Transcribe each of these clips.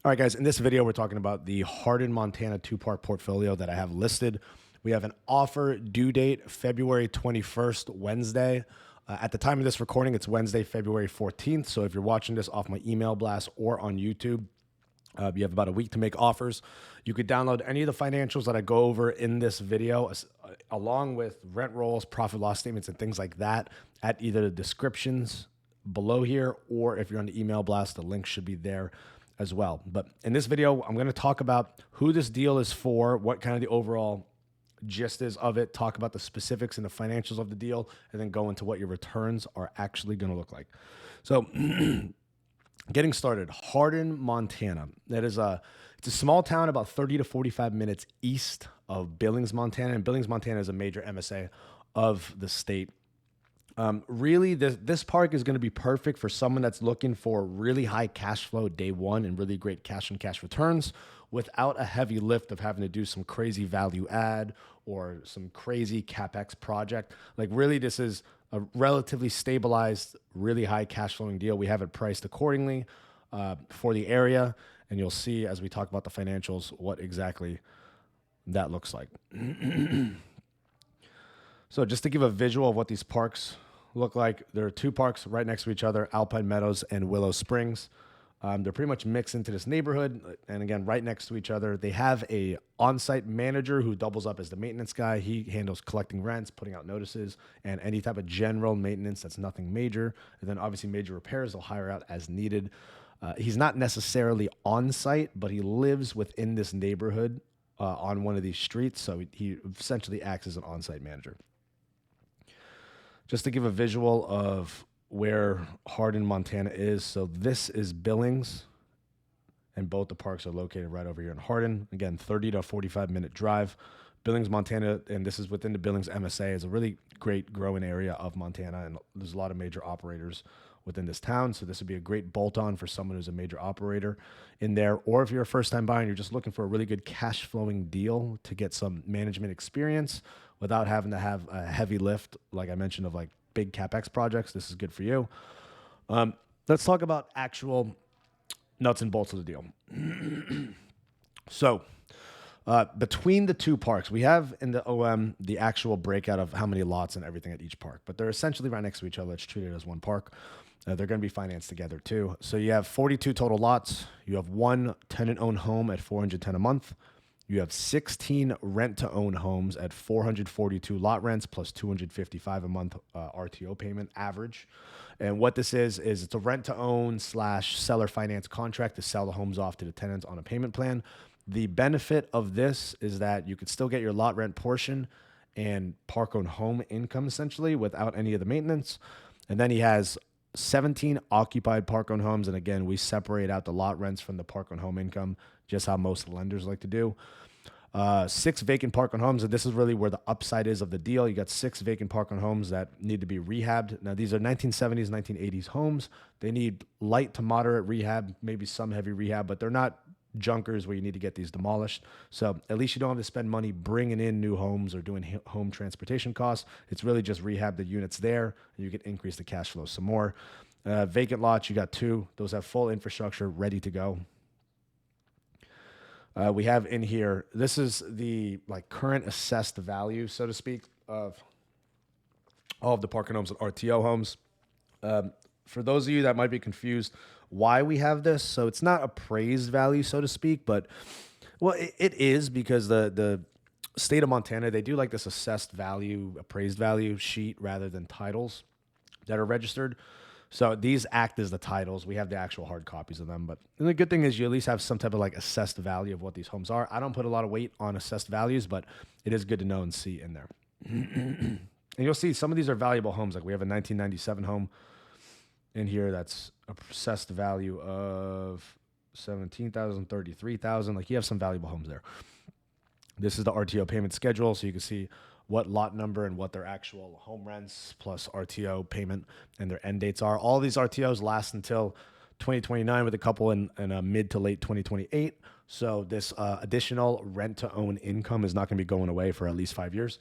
All right, guys, in this video, we're talking about the Hardin, Montana two-part portfolio that I have listed. We have an offer due date February 21st, Wednesday. At the time of this recording, it's Wednesday, February 14th. So if you're watching this off my email blast or on YouTube, you have about a week to make offers. You could download any of the financials that I go over in this video, along with rent rolls, profit loss statements, and things like that at either the descriptions below here, or if you're on the email blast, the link should be there as well. But in this video, I'm going to talk about who this deal is for, what kind of the overall gist is of it, talk about the specifics and the financials of the deal, and then go into what your returns are actually going to look like. So getting started, Hardin, Montana. It's a small town about 30 to 45 minutes east of Billings, Montana. And Billings, Montana is a major MSA of the state. Really, this park is going to be perfect for someone that's looking for really high cash flow day one and really great cash on cash returns without a heavy lift of having to do some crazy value add or some crazy CapEx project. Like, really, this is a relatively stabilized, really high cash flowing deal. We have it priced accordingly for the area, and you'll see as we talk about the financials what exactly that looks like. So just to give a visual of what these parks look like, there are two parks right next to each other, Alpine Meadows and Willow Springs. They're pretty much mixed into this neighborhood, and again, right next to each other. They have a on-site manager who doubles up as the maintenance guy. He handles collecting rents, putting out notices, and any type of general maintenance that's nothing major. And then obviously major repairs, they'll hire out as needed. He's not necessarily on-site, but he lives within this neighborhood on one of these streets, so he essentially acts as an on-site manager. Just to give a visual of where Hardin, Montana is. So this is Billings, and both the parks are located right over here in Hardin. Again, 30 to 45-minute drive. Billings, Montana, and this is within the Billings MSA, is a really great growing area of Montana, and there's a lot of major operators within this town. So this would be a great bolt-on for someone who's a major operator in there. Or if you're a first-time buyer and you're just looking for a really good cash-flowing deal to get some management experience without having to have a heavy lift, like I mentioned, of like big CapEx projects, this is good for you. Let's talk about actual nuts and bolts of the deal. So between the two parks, we have in the OM the actual breakout of how many lots and everything at each park, but they're essentially right next to each other. It's treated as one park. They're going to be financed together too. So you have 42 total lots. You have one tenant-owned home at $410 a month. You have 16 rent-to-own homes at 442 lot rents plus $255 a month RTO payment average. And what this is it's a rent-to-own / seller finance contract to sell the homes off to the tenants on a payment plan. The benefit of this is that you could still get your lot rent portion and park-owned home income essentially without any of the maintenance. And then he has 17 occupied park-owned homes. And again, we separate out the lot rents from the park-owned home income, just how most lenders like to do. 6 vacant park-owned homes, and this is really where the upside is of the deal. You got 6 vacant park-owned homes that need to be rehabbed. Now, these are 1970s, 1980s homes. They need light to moderate rehab, maybe some heavy rehab, but they're not junkers where you need to get these demolished. So at least you don't have to spend money bringing in new homes or doing home transportation costs. It's really just rehab the units there, and you can increase the cash flow some more. Vacant lots, you got 2. Those have full infrastructure ready to go. We have in here, this is the like current assessed value, so to speak, of all of the park and homes and RTO homes. For those of you that might be confused why we have this, so it's not appraised value, so to speak, but well, it is because the state of Montana, they do like this assessed value, appraised value sheet rather than titles that are registered. So these act as the titles. We have the actual hard copies of them. But the good thing is you at least have some type of like assessed value of what these homes are. I don't put a lot of weight on assessed values, but it is good to know and see in there. And you'll see some of these are valuable homes. Like we have a 1997 home in here that's assessed value of $17,000, $33,000. Like you have some valuable homes there. This is the RTO payment schedule, so you can see what lot number and what their actual home rents plus RTO payment and their end dates are. All these RTOs last until 2029 with a couple in mid to late 2028. So this additional rent-to-own income is not going to be going away for at least 5 years.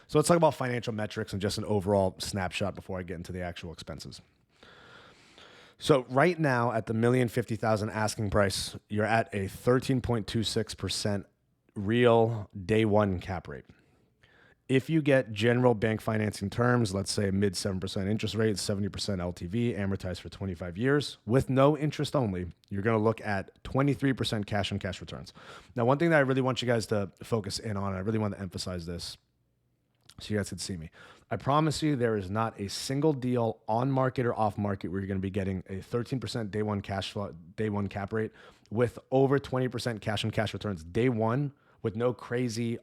So let's talk about financial metrics and just an overall snapshot before I get into the actual expenses. So right now at the 1,050,000 asking price, you're at a 13.26% real day one cap rate. If you get general bank financing terms, let's say mid 7% interest rate, 70% LTV, amortized for 25 years with no interest only, you're going to look at 23% cash on cash returns. Now, one thing that I really want you guys to focus in on, I really want to emphasize this so you guys can see me. I promise you there is not a single deal on market or off market where you're going to be getting a 13% day one cash flow, day one cap rate with over 20% cash on cash returns day one with no crazy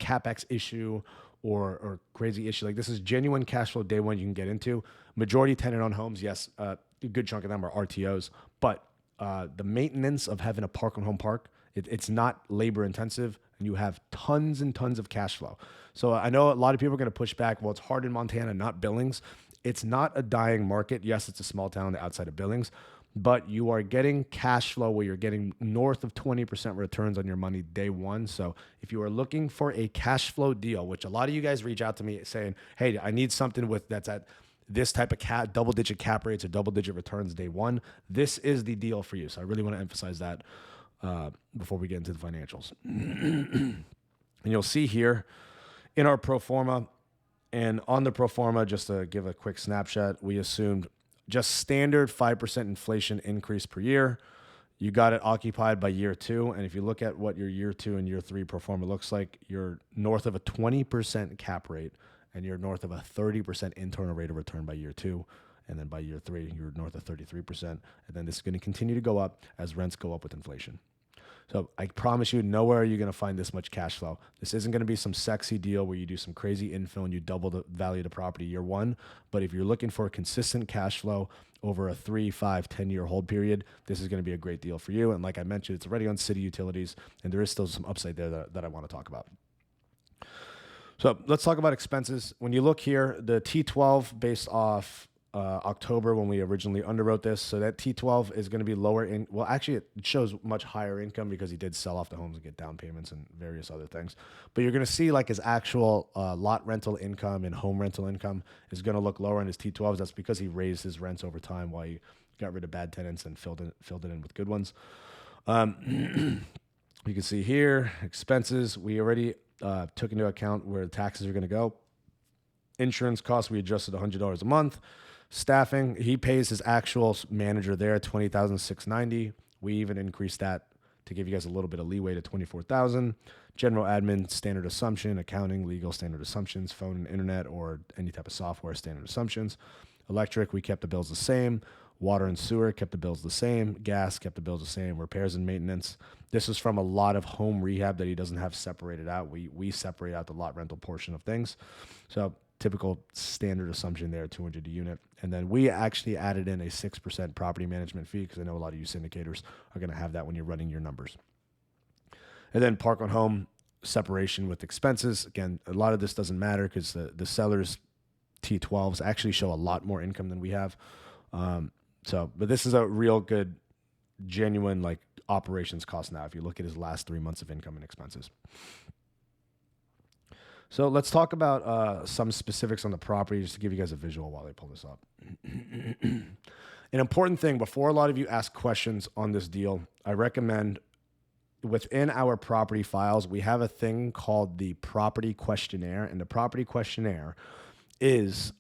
CapEx issue or crazy issue. Like this is genuine cash flow day one you can get into. Majority tenant on homes, yes, a good chunk of them are RTOs, but the maintenance of having a park on home park, it's not labor intensive and you have tons and tons of cash flow. So I know a lot of people are going to push back. Well, it's Hardin, Montana, not Billings. It's not a dying market. Yes, it's a small town outside of Billings, but you are getting cash flow where you're getting north of 20% returns on your money day one. So if you are looking for a cash flow deal, which a lot of you guys reach out to me saying, hey, I need something with that's at this type of double digit cap rates or double digit returns day one, this is the deal for you. So I really want to emphasize that before we get into the financials. And you'll see here in our pro forma, and on the pro forma, just to give a quick snapshot, we assumed just standard 5% inflation increase per year. You got it occupied by year two. And if you look at what your year two and year three pro forma looks like, you're north of a 20% cap rate and you're north of a 30% internal rate of return by year two. And then by year three, you're north of 33%. And then this is going to continue to go up as rents go up with inflation. So I promise you, nowhere are you going to find this much cash flow. This isn't going to be some sexy deal where you do some crazy infill and you double the value of the property year one. But if you're looking for a consistent cash flow over a 3, 5, 10-year hold period, this is going to be a great deal for you. And like I mentioned, it's already on city utilities, and there is still some upside there that I want to talk about. So let's talk about expenses. When you look here, the T12 based off October when we originally underwrote this. So that T12 is going to be lower in, well, actually it shows much higher income because he did sell off the homes and get down payments and various other things. But you're going to see like his actual lot rental income and home rental income is going to look lower in his T12s. That's because he raised his rents over time while he got rid of bad tenants and filled it in with good ones. You can see here, expenses, we already took into account where the taxes are going to go. Insurance costs, we adjusted $100 a month. Staffing, he pays his actual manager there $20,690. We even increased that to give you guys a little bit of leeway to $24,000. General admin, standard assumption, accounting, legal, standard assumptions, phone and internet, or any type of software, standard assumptions. Electric, we kept the bills the same. Water and sewer kept the bills the same. Gas kept the bills the same. Repairs and maintenance. This is from a lot of home rehab that he doesn't have separated out. We separate out the lot rental portion of things. So typical standard assumption there, 200 a unit. And then we actually added in a 6% property management fee because I know a lot of you syndicators are going to have that when you're running your numbers. And then park on home separation with expenses. Again, a lot of this doesn't matter because the seller's T12s actually show a lot more income than we have. But this is a real good, genuine like operations cost now if you look at his last 3 months of income and expenses. So let's talk about some specifics on the property just to give you guys a visual while I pull this up. An important thing, before a lot of you ask questions on this deal, I recommend within our property files, we have a thing called the property questionnaire. And the property questionnaire is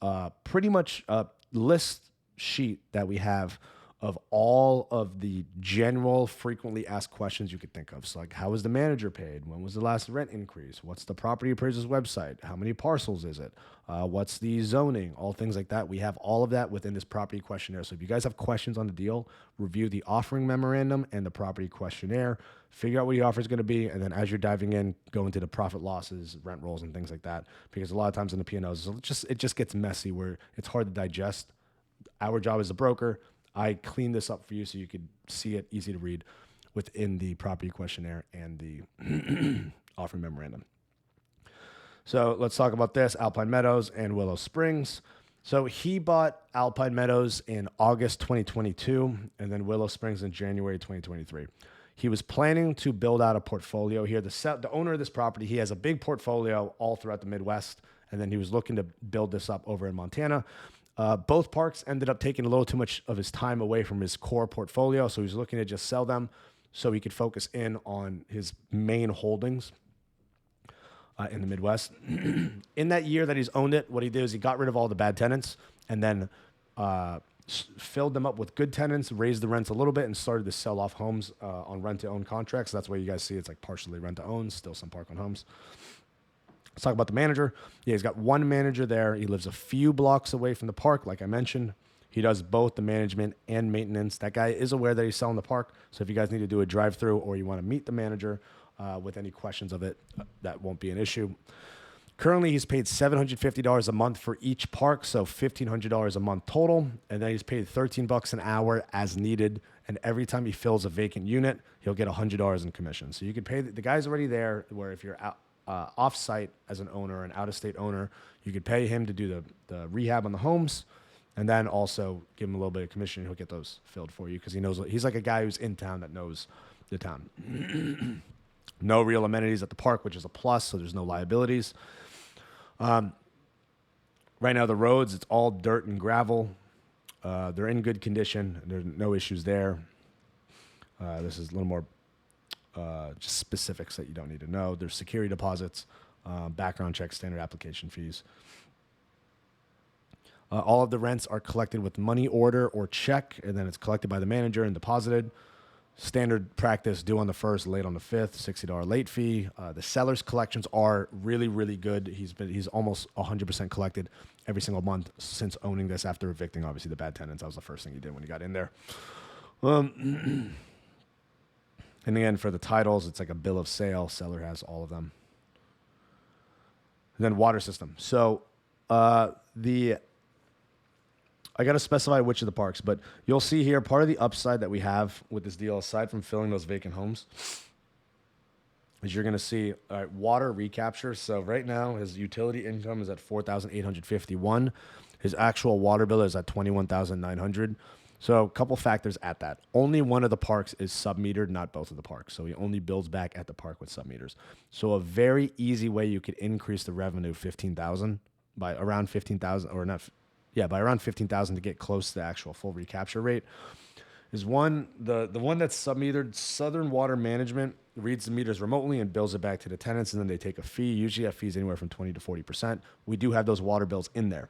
pretty much a list sheet that we have of all of the general frequently asked questions you could think of. So like, how was the manager paid? When was the last rent increase? What's the property appraiser's website? How many parcels is it? What's the zoning? All things like that. We have all of that within this property questionnaire. So if you guys have questions on the deal, review the offering memorandum and the property questionnaire, figure out what your offer is going to be. And then as you're diving in, go into the profit losses, rent rolls, and things like that. Because a lot of times in the P&Ls, it just gets messy where it's hard to digest. Our job as a broker, I clean this up for you so you could see it, easy to read within the property questionnaire and the offering memorandum. So let's talk about this, Alpine Meadows and Willow Springs. So he bought Alpine Meadows in August 2022 and then Willow Springs in January 2023. He was planning to build out a portfolio here. The owner of this property, he has a big portfolio all throughout the Midwest, and then he was looking to build this up over in Montana. Both parks ended up taking a little too much of his time away from his core portfolio, so he's looking to just sell them so he could focus in on his main holdings in the Midwest. In that year that he's owned it, what he did is he got rid of all the bad tenants and then filled them up with good tenants, raised the rents a little bit, and started to sell off homes on rent-to-own contracts. That's why you guys see it's like partially rent-to-own, still some park-owned homes. Let's talk about the manager. Yeah, he's got one manager there. He lives a few blocks away from the park, like I mentioned. He does both the management and maintenance. That guy is aware that he's selling the park, so if you guys need to do a drive-through or you want to meet the manager with any questions of it, that won't be an issue. Currently, he's paid $750 a month for each park, so $1,500 a month total, and then he's paid $13 an hour as needed, and every time he fills a vacant unit, he'll get $100 in commission. So you could pay, the guy's already there, where if you're out, off-site as an owner, an out-of-state owner, you could pay him to do the rehab on the homes, and then also give him a little bit of commission, and he'll get those filled for you, because he knows, he's like a guy who's in town that knows the town. No real amenities at the park, which is a plus, so there's no liabilities. Right now, the roads, it's all dirt and gravel. They're in good condition. There's no issues there. This is a little more just specifics that you don't need to know. There's security deposits, background checks, standard application fees. All of the rents are collected with money order or check, and then it's collected by the manager and deposited. Standard practice, due on the 1st, late on the 5th, $60 late fee. The seller's collections are really, really good. He's almost 100% collected every single month since owning this after evicting, obviously, the bad tenants. That was the first thing he did when he got in there. And again, for the titles, it's like a bill of sale. Seller has all of them. And then water system. So I got to specify which of the parks, but you'll see here part of the upside that we have with this deal, aside from filling those vacant homes, is you're going to see water recapture. So right now, his utility income is at $4,851. His actual water bill is at $21,900. So a couple factors at that. Only one of the parks is sub-metered, not both of the parks. So he only builds back at the park with sub-meters. So a very easy way you could increase the revenue 15,000 by around 15,000 or not. Yeah, by around 15,000 to get close to the actual full recapture rate is one, the one that's sub-metered. Southern Water Management reads the meters remotely and bills it back to the tenants, and then they take a fee. Usually that fee is anywhere from 20 to 40%. We do have those water bills in there.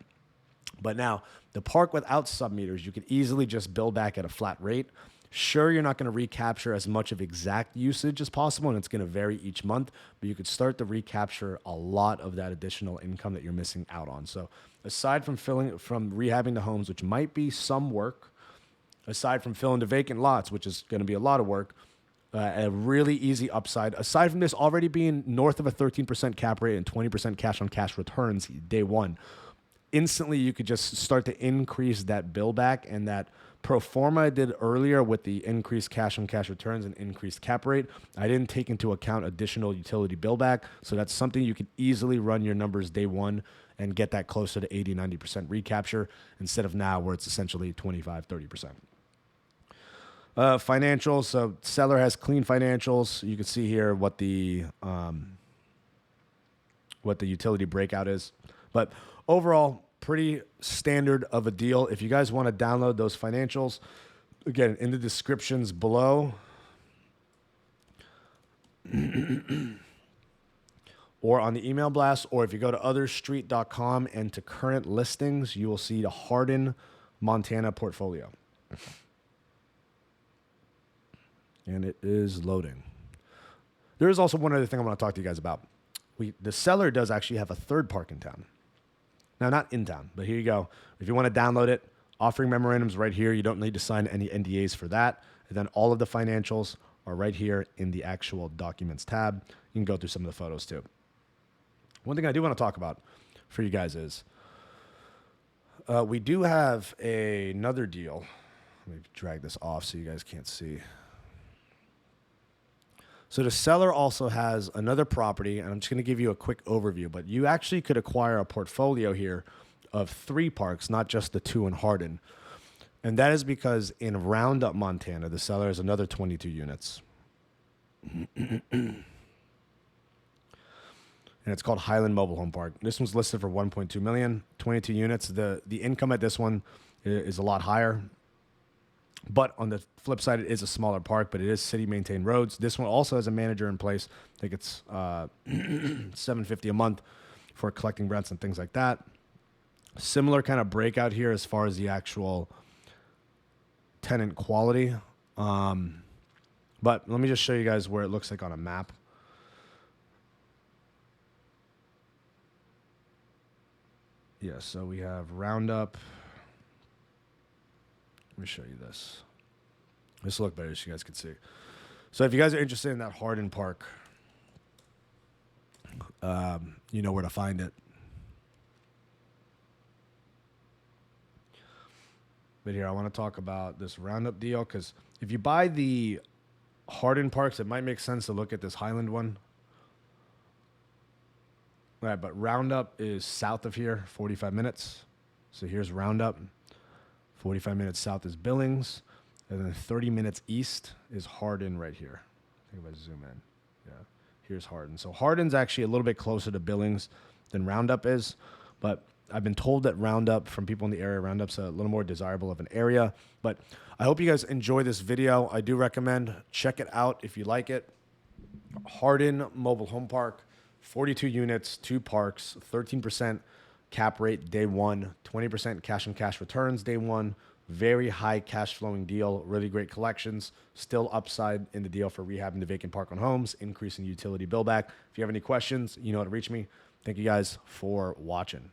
But now, the park without sub-meters, you could easily just bill back at a flat rate. Sure, you're not going to recapture as much of exact usage as possible, and it's going to vary each month, but you could start to recapture a lot of that additional income that you're missing out on. So aside from rehabbing the homes, which might be some work, aside from filling the vacant lots, which is going to be a lot of work, a really easy upside, aside from this already being north of a 13% cap rate and 20% cash-on-cash returns day one, instantly you could just start to increase that bill back, and that pro forma I did earlier with the increased cash-on-cash returns and increased cap rate, I didn't take into account additional utility bill back, so that's something you could easily run your numbers day one and get that closer to 80, 90% recapture instead of now where it's essentially 25, 30%. Financials, so seller has clean financials. You can see here what the utility breakout is. But overall, pretty standard of a deal. If you guys want to download those financials, again, in the descriptions below, or on the email blast, or if you go to otherstreet.com and to current listings, you will see the Hardin, Montana portfolio. And it is loading. There is also one other thing I want to talk to you guys about. The seller does actually have a third park in town. Now, not in town, but here you go. If you want to download it, offering memorandums right here. You don't need to sign any NDAs for that. And then all of the financials are right here in the actual documents tab. You can go through some of the photos too. One thing I do want to talk about for you guys is we do have another deal. Let me drag this off so you guys can't see. So the seller also has another property, and I'm just going to give you a quick overview, but you actually could acquire a portfolio here of 3 parks, not just the 2 in Hardin. And that is because in Roundup, Montana, the seller has another 22 units. and it's called Highland Mobile Home Park. This one's listed for 1.2 million, 22 units. The income at this one is a lot higher. But on the flip side, it is a smaller park, but it is city maintained roads. This one also has a manager in place. I think it's $750 a month for collecting rents and things like that. Similar kind of breakout here as far as the actual tenant quality. But let me just show you guys where it looks like on a map. Yeah, so we have Roundup. Let me show you this. This will look better so you guys can see. So if you guys are interested in that Hardin Park, you know where to find it. But here, I want to talk about this Roundup deal, because if you buy the Hardin Parks, it might make sense to look at this Highland one. All right, but Roundup is south of here, 45 minutes. So here's Roundup. 45 minutes south is Billings. And then 30 minutes east is Hardin right here. I think if I zoom in. Yeah, here's Hardin. So Hardin's actually a little bit closer to Billings than Roundup is. But I've been told that Roundup, from people in the area, Roundup's a little more desirable of an area. But I hope you guys enjoy this video. I do recommend check it out if you like it. Hardin Mobile Home Park, 42 units, 2 parks, 13% cap rate day one, 20% cash on cash returns day one. Very high cash flowing deal, really great collections, still upside in the deal for rehabbing the vacant park on homes, increasing utility bill back. If you have any questions, you know how to reach me. Thank you guys for watching.